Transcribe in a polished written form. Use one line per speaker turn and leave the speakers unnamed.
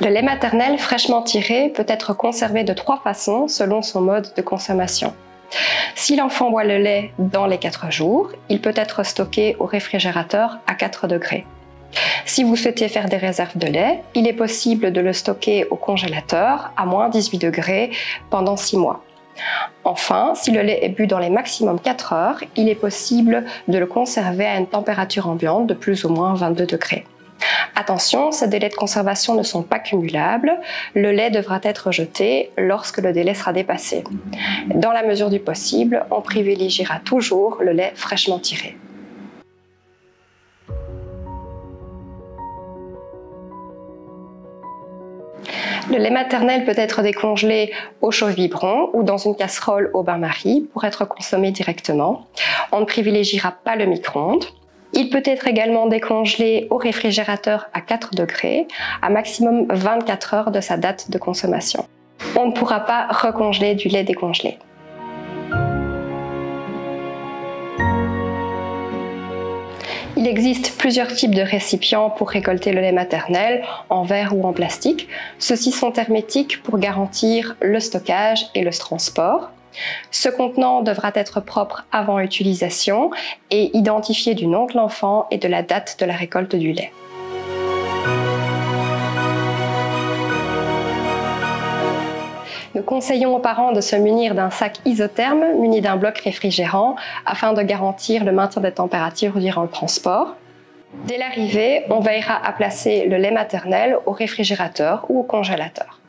Le lait maternel fraîchement tiré peut être conservé de 3 façons selon son mode de consommation. Si l'enfant boit le lait dans les 4 jours, il peut être stocké au réfrigérateur à 4 degrés. Si vous souhaitez faire des réserves de lait, il est possible de le stocker au congélateur à moins 18 degrés pendant 6 mois. Enfin, si le lait est bu dans les maximum 4 heures, il est possible de le conserver à une température ambiante de plus ou moins 22 degrés. Attention, ces délais de conservation ne sont pas cumulables. Le lait devra être jeté lorsque le délai sera dépassé. Dans la mesure du possible, on privilégiera toujours le lait fraîchement tiré. Le lait maternel peut être décongelé au chauffe-biberon ou dans une casserole au bain-marie pour être consommé directement. On ne privilégiera pas le micro-ondes. Il peut être également décongelé au réfrigérateur à 4 degrés, à maximum 24 heures de sa date de consommation. On ne pourra pas recongeler du lait décongelé. Il existe plusieurs types de récipients pour récolter le lait maternel, en verre ou en plastique. Ceux-ci sont hermétiques pour garantir le stockage et le transport. Ce contenant devra être propre avant utilisation et identifié du nom de l'enfant et de la date de la récolte du lait. Nous conseillons aux parents de se munir d'un sac isotherme muni d'un bloc réfrigérant afin de garantir le maintien des températures durant le transport. Dès l'arrivée, on veillera à placer le lait maternel au réfrigérateur ou au congélateur.